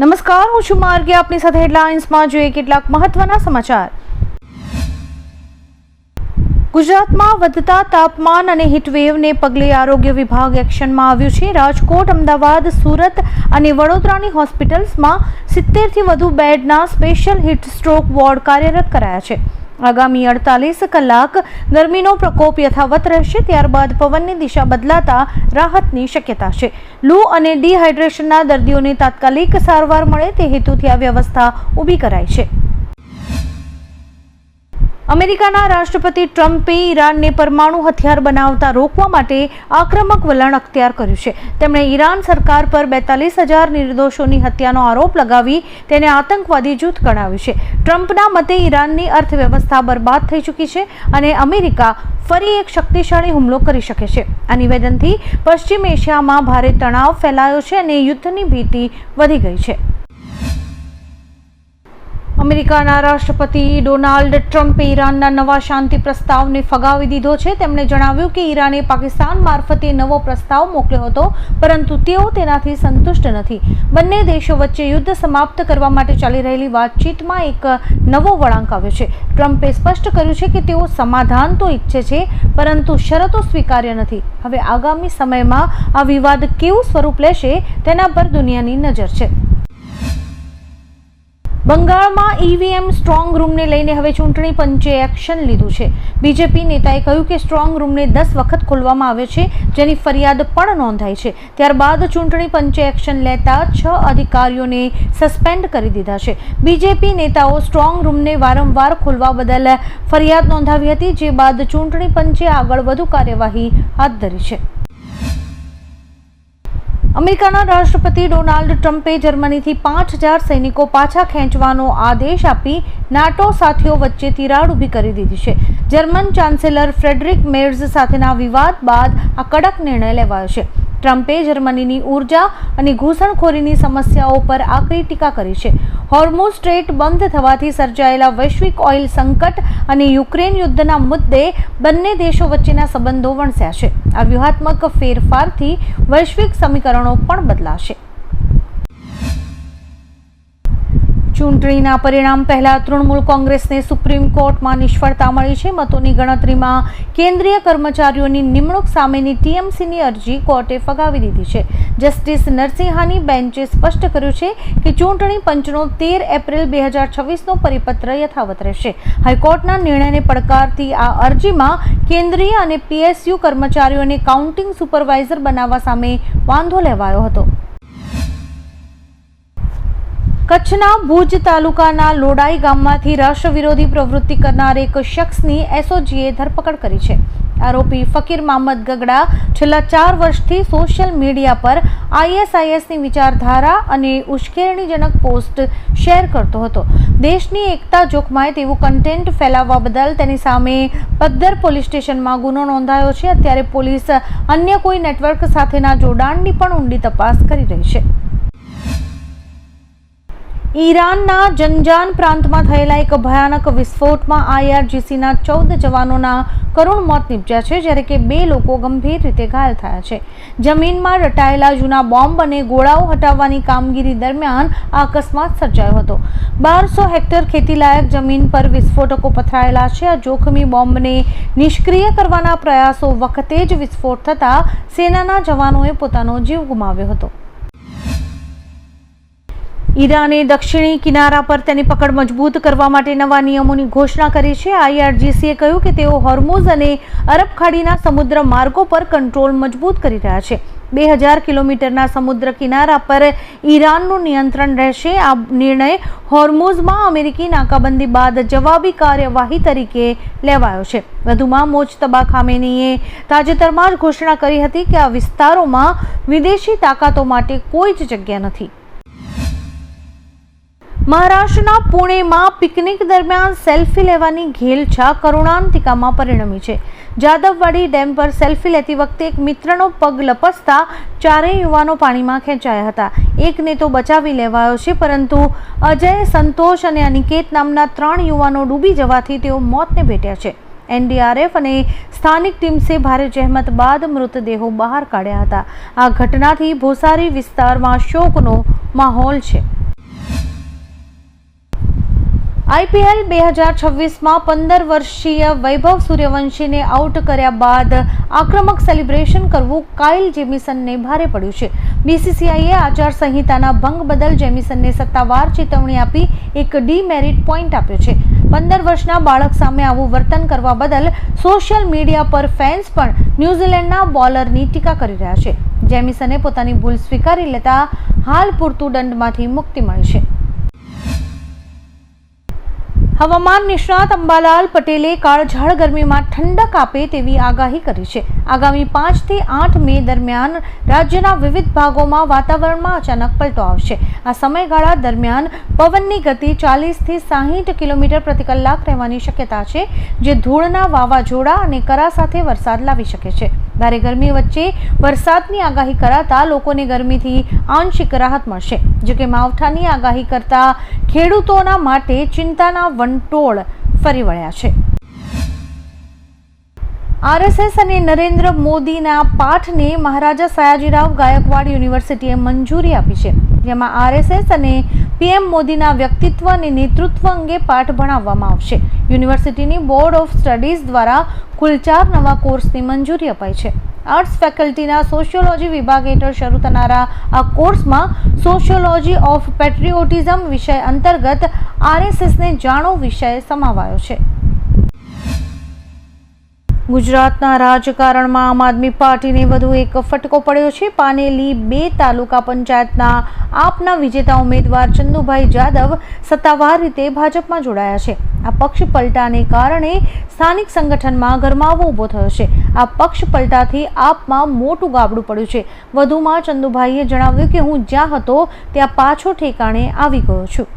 નમસ્કાર, હું છું માર્ગી. આપની સાથે હેડલાઇન્સમાં જોઈએ કેટલાક મહત્વના સમાચાર. ગુજરાતમાં વધતા તાપમાન અને હીટવેવને પગલે આરોગ્ય વિભાગ એક્શનમાં આવ્યું છે. રાજકોટ, અમદાવાદ, સુરત અને વડોદરાની હોસ્પિટલ્સમાં 70થી વધુ બેડના સ્પેશિયલ હીટ સ્ટ્રોક વોર્ડ કાર્યરત કરાયા છે. આગામી 48 કલાક ગરમીનો પ્રકોપ યથાવત રહેશે. ત્યારબાદ પવનની દિશા બદલાતા રાહતની શક્યતા છે. લૂ અને ડિહાઇડ્રેશનના દર્દીઓને તાત્કાલિક સારવાર મળે તે હેતુથી આ વ્યવસ્થા ઊભી કરાઈ છે. અમેરિકાના રાષ્ટ્રપતિ ટ્રમ્પે ઈરાનને પરમાણુ હથિયાર બનાવતા રોકવા માટે આક્રમક વલણ અખ્તિયાર કર્યું છે. તેમણે ઈરાન સરકાર પર 42,000 નિર્દોષોની હત્યાનો આરોપ લગાવી તેને આતંકવાદી જૂથ ગણાવ્યું છે. ટ્રમ્પના મતે ઈરાનની અર્થવ્યવસ્થા બરબાદ થઈ ચૂકી છે અને અમેરિકા ફરી એક શક્તિશાળી હુમલો કરી શકે છે. આ નિવેદનથી પશ્ચિમ એશિયામાં ભારે તણાવ ફેલાયો છે અને યુદ્ધની ભીતિ વધી ગઈ છે. અમેરિકાના રાષ્ટ્રપતિ ડોનાલ્ડ ટ્રમ્પે ઈરાનના નવા શાંતિ પ્રસ્તાવને ફગાવી દીધો છે. તેમણે જણાવ્યું કે ઈરાને પાકિસ્તાન મારફતે નવો પ્રસ્તાવ મોકલ્યો હતો, પરંતુ તેઓ તેનાથી સંતુષ્ટ નથી. બંને દેશો વચ્ચે યુદ્ધ સમાપ્ત કરવા માટે ચાલી રહેલી વાતચીતમાં એક નવો વળાંક આવ્યો છે. ટ્રમ્પે સ્પષ્ટ કર્યું છે કે તેઓ સમાધાન તો ઈચ્છે છે, પરંતુ શરતો સ્વીકાર્ય નથી. હવે આગામી સમયમાં આ વિવાદ કેવું સ્વરૂપ લેશે તેના પર દુનિયાની નજર છે. બંગાળમાં ઈવીએમ સ્ટ્રોંગ રૂમને લઈને હવે ચૂંટણી પંચે એક્શન લીધું છે. બીજેપી નેતાએ કહ્યું કે સ્ટ્રોંગ રૂમને 10 વખત ખોલવામાં આવ્યો છે, જેની ફરિયાદ પણ નોંધાઈ છે. ત્યારબાદ ચૂંટણી પંચે એક્શન લેતા 6 અધિકારીઓને સસ્પેન્ડ કરી દીધા છે. બીજેપી નેતાઓ સ્ટ્રોંગ રૂમને વારંવાર ખોલવા બદલ ફરિયાદ નોંધાવી હતી, જે બાદ ચૂંટણી પંચે આગળ વધુ કાર્યવાહી હાથ ધરી છે. અમેરિકાના રાષ્ટ્રપતિ ડોનાલ્ડ ટ્રમ્પે જર્મનીથી 5,000 સૈનિકો પાછા ખેંચવાનો આદેશ આપી નાટો સાથીઓ વચ્ચે તિરાડ ઊભી કરી દીધી છે. જર્મન ચાન્સેલર ફ્રેડરિક મેર્ઝ સાથેના વિવાદ બાદ આ કડક નિર્ણય લેવાયો છે. ટ્રમ્પે જર્મનીની ઉર્જા અને ઘૂસણખોરીની સમસ્યાઓ પર આકરી ટીકા કરી છે. હોર્મુઝ સ્ટ્રેટ બંધ થવાથી સર્જાયેલા વૈશ્વિક ઓઇલ સંકટ અને યુક્રેન યુદ્ધના મુદ્દે બંને દેશો વચ્ચેના સંબંધો વણસ્યા છે. આ વ્યૂહાત્મક ફેરફારથી વૈશ્વિક સમીકરણો પણ બદલાશે. ચૂંટણીના પરિણામ પહેલા તૃણમૂલ કોંગ્રેસને સુપ્રીમ કોર્ટમાં નિષ્ફળતા મળી છે. મતોની ગણતરીમાં કેન્દ્રીય કર્મચારીઓની નિમણૂક સામેની ટીએમસીની અરજી કોર્ટે ફગાવી દીધી છે. જસ્ટિસ નરસિંહાની બેન્ચે સ્પષ્ટ કર્યું છે કે ચૂંટણી પંચનો 13 એપ્રિલ 2026નો પરિપત્ર યથાવત રહેશે. હાઈકોર્ટના નિર્ણયને પડકારતી આ અરજીમાં કેન્દ્રીય અને પીએસયુ કર્મચારીઓને કાઉન્ટિંગ સુપરવાઇઝર બનાવવા સામે વાંધો લેવાયો હતો. કચ્છના ભુજ તાલુકાના લોડાઈ ગામમાંથી રાષ્ટ્ર વિરોધી પ્રવૃત્તિ કરનાર એક શખ્સની એસઓજીએ ધરપકડ કરી છે. આરોપી ફકીર મામદ ગગડા છેલ્લા 4 વર્ષથી સોશિયલ મીડિયા પર આઈએસઆઈએસની વિચારધારા અને ઉશ્કેરણીજનક પોસ્ટ શેર કરતો હતો. દેશની એકતા જોખમાય તેવું કન્ટેન્ટ ફેલાવવા બદલ તેની સામે પદ્ધર પોલીસ સ્ટેશનમાં ગુનો નોંધાયો છે. અત્યારે પોલીસ અન્ય કોઈ નેટવર્ક સાથેના જોડાણની પણ ઊંડી તપાસ કરી રહી છે. ઈરાનના જંજાન પ્રાંતમાં થયેલા એક ભયાનક વિસ્ફોટમાં આઈઆરજીસીના 14 જવાનોના કરુણ મોત નીપજ્યા છે, જ્યારે કે 2 લોકો ગંભીર રીતે ઘાયલ થયા છે. જમીનમાં રટાયેલા જૂના બોમ્બ અને ગોળાઓ હટાવવાની કામગીરી દરમિયાન આ અકસ્માત સર્જાયો હતો. 1200 હેક્ટર ખેતીલાયક જમીન પર વિસ્ફોટકો પથરાયેલા છે. આ જોખમી બોમ્બને નિષ્ક્રિય કરવાના પ્રયાસો વખતે જ વિસ્ફોટ થતાં સેનાના જવાનોએ પોતાનો જીવ ગુમાવ્યો હતો. ઈરાને દક્ષિણી કિનારા પર તેની પકડ મજબૂત કરવા માટે નવા નિયમોની ઘોષણા કરી છે. આઈઆરજીસીએ કહ્યું કે તેઓ હોર્મુઝ અને અરબ ખાડીના સમુદ્ર માર્ગો પર કંટ્રોલ મજબૂત કરી રહ્યા છે. 2000 કિલોમીટરના સમુદ્ર કિનારા પર ઈરાનનું નિયંત્રણ રહેશે. આ નિર્ણય હોર્મુઝમાં અમેરિકી નાકાબંધી બાદ જવાબી કાર્યવાહી તરીકે લેવાયો છે. વધુમાં મોજતબા ખામેનીએ તાજેતરમાં જ ઘોષણા કરી હતી કે આ વિસ્તારોમાં વિદેશી તાકાતો માટે કોઈ જ જગ્યા નથી. મહારાષ્ટ્રના પુણેમાં પિકનિક દરમિયાન સેલ્ફી લેવાની ઘેલછા કરુણાંતિકામાં પરિણમી છે. જાદવવાડી ડેમ પર સેલ્ફી લેતી વખતે એક મિત્રનો પગ લપસતા 4 યુવાનો પાણીમાં ખેંચાયા હતા. એકને તો બચાવી લેવાયો છે, પરંતુ અજય, સંતોષ અને અનિકેત નામના 3 યુવાનો ડૂબી જવાથી તેઓ મોતને ભેટ્યા છે. એનડીઆરએફ અને સ્થાનિક ટીમ્સે ભારે જહેમત બાદ મૃતદેહો બહાર કાઢ્યા હતા. આ ઘટનાથી ભોસારી વિસ્તારમાં શોકનો માહોલ છે. IPL 2026માં 15 વર્ષીય વૈભવ સૂર્યવંશીને આઉટ કર્યા બાદ આક્રમક સેલિબ્રેશન કરવું કાઇલ જેમિસનને ભારે પડ્યું છે. BCCIએ આચારસંહિતાના ભંગ બદલ જેમિસનને સત્તાવાર ચેતવણી આપી એક ડીમેરિટ પોઈન્ટ આપ્યો છે. 15 વર્ષના બાળક સામે આવું વર્તન કરવા બદલ સોશિયલ મીડિયા પર ફેન્સ પણ ન્યૂઝીલેન્ડના બોલરની ટીકા કરી રહ્યા છે. જેમિસને પોતાની ભૂલ સ્વીકારી લેતા હાલ પૂરતું દંડમાંથી મુક્તિ મળી છે. હવામાન નિષ્ણાત અંબાલાલ પટેલે કાળઝાળ ગરમીમાં ઠંડક આપે તેવી આગાહી કરી છે. આગામી 5 થી 8 મે દરમિયાન રાજ્યના વિવિધ ભાગોમાં વાતાવરણમાં અચાનક પલટો આવશે. આ સમયગાળા દરમિયાન પવનની ગતિ 40 થી 60 કિલોમીટર પ્રતિ કલાક રહેવાની શક્યતા છે, જે ધૂળના વાવાઝોડા અને કરા સાથે વરસાદ લાવી શકે છે. ભારે ગરમી વચ્ચે વરસાદની આગાહી કરાતા લોકોને ગરમીથી આંશિક રાહત મળશે. જોકે માવઠાની આગાહી કરતા ખેડૂતોના માટે ચિંતાના વંટોળ ફરી વળ્યા છે. RSS અને નરેન્દ્ર મોદીના પાઠને મહારાજા સયાજીરાવ ગાયકવાડ યુનિવર્સિટીએ મંજૂરી આપી છે, જેમાં RSS અને PM મોદીના વ્યક્તિત્વ અને નેતૃત્વ અંગે પાઠ ભણાવવામાં આવશે. યુનિવર્સિટીની બોર્ડ ઓફ સ્ટડીઝ દ્વારા કુલ 4 નવા કોર્સની મંજૂરી અપાઈ છે. આર્ટ્સ ફેકલ્ટીના સોશિયોલોજી વિભાગ હેઠળ શરૂ થનારા આ કોર્સમાં સોશિયોલોજી ઓફ પેટ્રિયોટિઝમ વિષય અંતર્ગત RSSને જાણો વિષય સમાવાયો છે. ગુજરાતના રાજકારણમાં આમ આદમી પાર્ટીને વધુ એક ફટકો પડ્યો છે. પાનેલી 2 તાલુકા પંચાયતના આપના વિજેતા ઉમેદવાર ચંદુભાઈ જાદવ સત્તાવાર રીતે ભાજપમાં જોડાયા છે. આ પક્ષ પલટાને કારણે સ્થાનિક સંગઠનમાં ગરમાવો ઊભો થયો છે. આ પક્ષ પલટાથી આપમાં મોટું ગાબડું પડ્યું છે. વધુમાં ચંદુભાઈએ જણાવ્યું કે હું જ્યાં હતો ત્યાં પાછો ઠેકાણે આવી ગયો છું.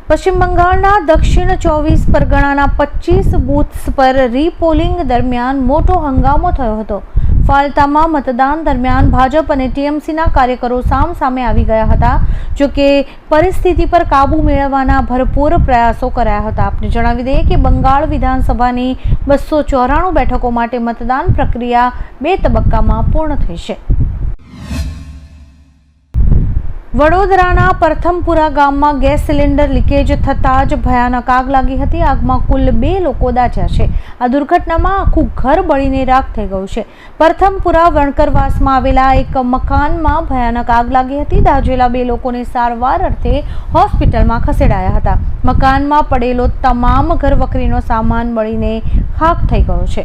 પશ્ચિમ બંગાળના દક્ષિણ 24 પરગણાના 25 બૂથ્સ પર રીપોલિંગ દરમિયાન મોટો હંગામો થયો હતો. ફાલતામાં મતદાન દરમિયાન ભાજપ અને TMCના કાર્યકરો સામસામે આવી ગયા હતા. જોકે પરિસ્થિતિ પર કાબૂ મેળવવાના ભરપૂર પ્રયાસો કરાયા હતા. આપને જણાવી દઈએ કે બંગાળ વિધાનસભાની 294 બેઠકો માટે મતદાન પ્રક્રિયા 2 તબક્કામાં પૂર્ણ થઈ છે. વડોદરાના પ્રથમપુરા ગામમાં ગેસ સિલિન્ડર લીકેજ થતાં જ ભયાનક આગ લાગી હતી. આગમાં કુલ 2 લોકો દાઝ્યા છે. આ દુર્ઘટનામાં આખું ઘર બળીને રાખ થઈ ગયું છે. પ્રથમપુરા વણકરવાસમાં આવેલા એક મકાનમાં ભયાનક આગ લાગી હતી. દાઝેલા 2 લોકોને સારવાર અર્થે હોસ્પિટલમાં ખસેડાયા હતા. મકાનમાં પડેલો તમામ ઘરવખરીનો સામાન બળીને ખાખ થઈ ગયો છે.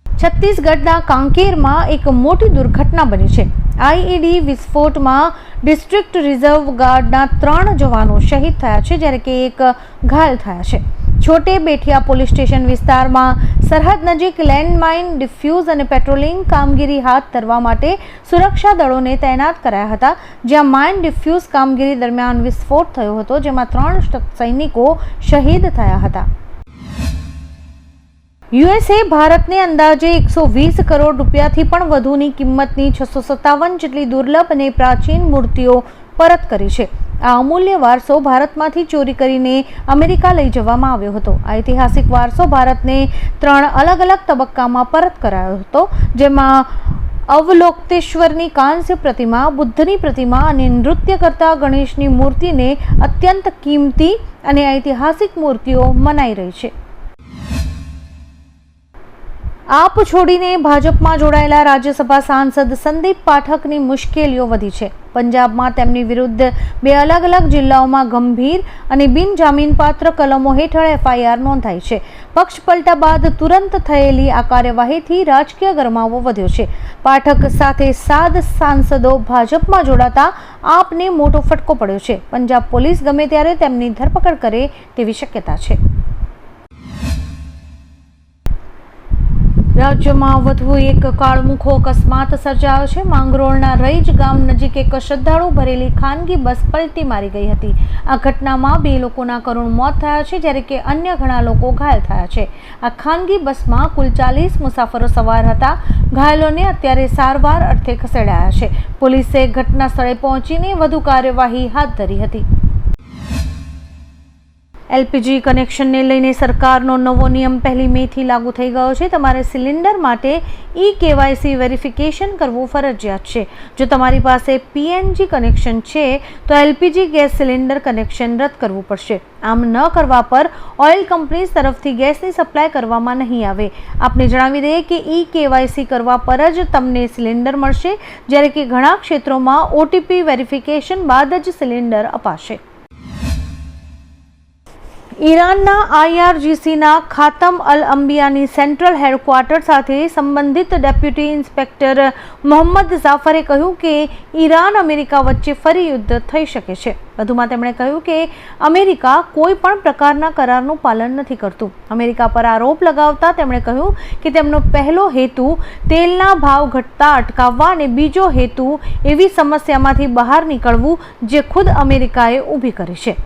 છત્તીસગઢના કાંકેરમાં એક મોટી દુર્ઘટના બની છે. IED વિસ્ફોટમાં ડિસ્ટ્રિક્ટ રિઝર્વ ગાર્ડના 3 જવાનો શહીદ થયા છે, જ્યારે કે 1 ઘાયલ થયા છે. છોટે બેઠિયા પોલીસ સ્ટેશન વિસ્તારમાં સરહદ નજીક લેન્ડમાઇન ડિફ્યુઝ અને પેટ્રોલિંગ કામગીરી હાથ ધરવા માટે સુરક્ષા દળોને તૈનાત કરાયા હતા, જ્યાં માઇન ડિફ્યુઝ કામગીરી દરમિયાન વિસ્ફોટ થયો હતો, જેમાં 3 સૈનિકો શહીદ થયા હતા. USA ભારતને અંદાજે 120 કરોડ રૂપિયાથી પણ વધુની કિંમતની 657 જેટલી દુર્લભ અને પ્રાચીન મૂર્તિઓ પરત કરી છે. આ અમૂલ્ય વારસો ભારતમાંથી ચોરી કરીને અમેરિકા લઈ જવામાં આવ્યો હતો. આ ઐતિહાસિક વારસો ભારતને 3 અલગ અલગ તબક્કામાં પરત કરાયો હતો, જેમાં અવલોકતેશ્વરની કાંસ્ય પ્રતિમા, બુદ્ધની પ્રતિમા અને નૃત્ય કરતા ગણેશની મૂર્તિને અત્યંત કિંમતી અને ઐતિહાસિક મૂર્તિઓ મનાઈ રહી છે. આપ છોડીને ભાજપમાં જોડાયેલા રાજ્યસભા સાંસદ સંદીપ પાઠકની મુશ્કેલીઓ વધી છે. પંજાબમાં તેમની વિરુદ્ધ 2 અલગ અલગ જિલ્લાઓમાં ગંભીર અને બિનજામીનપાત્ર કલમો હેઠળ FIR નોંધાઈ છે. પક્ષ પલટા બાદ તુરંત થયેલી આ કાર્યવાહીથી રાજકીય ગરમાવો વધ્યો છે. પાઠક સાથે 7 સાંસદો ભાજપમાં જોડાતા આપને મોટો ફટકો પડ્યો છે. પંજાબ પોલીસ ગમે ત્યારે તેમની ધરપકડ કરે તેવી શક્યતા છે. રાજ્યમાં વધુ એક કાળમુખો અકસ્માત સર્જાયો છે. માંગરોળના રઈજ ગામ નજીક એક શ્રદ્ધાળુ ભરેલી ખાનગી બસ પલટી મારી ગઈ હતી. આ ઘટનામાં 2 લોકોના કરુણ મોત થયા છે, જ્યારે કે અન્ય ઘણા લોકો ઘાયલ થયા છે. આ ખાનગી બસમાં કુલ 40 મુસાફરો સવાર હતા. ઘાયલોને અત્યારે સારવાર અર્થે ખસેડાયા છે. પોલીસે ઘટના સ્થળે પહોંચીને વધુ કાર્યવાહી હાથ ધરી હતી. એલપીજી કનેક્શનને લઈને સરકારનો નવો નિયમ 1 મેથી લાગુ થઈ ગયો છે. તમારે સિલિન્ડર માટે KYC વેરિફિકેશન કરવું ફરજિયાત છે. જો તમારી પાસે PNG કનેક્શન છે તો એલપીજી ગેસ સિલિન્ડર કનેક્શન રદ કરવું પડશે. આમ ન કરવા પર ઓઇલ કંપનીઝ તરફથી ગેસની સપ્લાય કરવામાં નહીં આવે. આપને જણાવી દઈએ કે KYC કરવા પર જ તમને સિલિન્ડર મળશે, જ્યારે કે ઘણા ક્ષેત્રોમાં OTP વેરિફિકેશન બાદ જ સિલિન્ડર અપાશે. ઈરાનના IRGCના ખાતમ અલ અંબિયાની સેન્ટ્રલ હેડક્વાર્ટર સાથે સંબંધિત ડેપ્યુટી ઇન્સ્પેક્ટર મોહમ્મદ જાફરે કહ્યું કે ઈરાન અમેરિકા વચ્ચે ફરી યુદ્ધ થઈ શકે છે. વધુમાં તેમણે કહ્યું કે અમેરિકા કોઈ પણ પ્રકારના કરારનું પાલન નથી કરતું. અમેરિકા પર આરોપ લગાવતા તેમણે કહ્યું કે તેમનો પહેલો હેતુ તેલના ભાવ ઘટતા અટકાવવા અને બીજો હેતુ એવી સમસ્યામાંથી બહાર નીકળવું જે ખુદ અમેરિકાએ ઊભી કરી છે.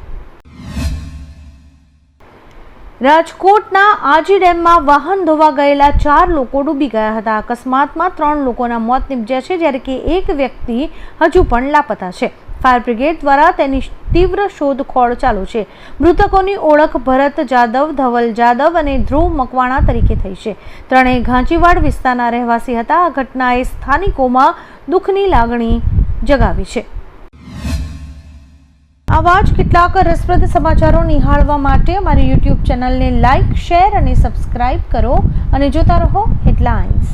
રાજકોટના આજી ડેમમાં વાહન ધોવા ગયેલા 4 લોકો ડૂબી ગયા હતા. અકસ્માતમાં 3 લોકોના મોત નીપજ્યા છે, જ્યારે કે એક વ્યક્તિ હજુ પણ લાપતા છે. ફાયર બ્રિગેડ દ્વારા તેની તીવ્ર શોધખોળ ચાલુ છે. મૃતકોની ઓળખ ભરત જાદવ, ધવલ જાદવ અને ધ્રુવ મકવાણા તરીકે થઈ છે. ત્રણેય ઘાંચીવાડ વિસ્તારના રહેવાસી હતા. આ ઘટનાએ સ્થાનિકોમાં દુઃખની લાગણી જગાવી છે. આવા જ કેટલાક રસપ્રદ સમાચારો નિહાળવા માટે અમારી YouTube ચેનલને લાઇક, શેર અને સબસ્ક્રાઇબ કરો અને જોતા રહો હેડલાઇન્સ.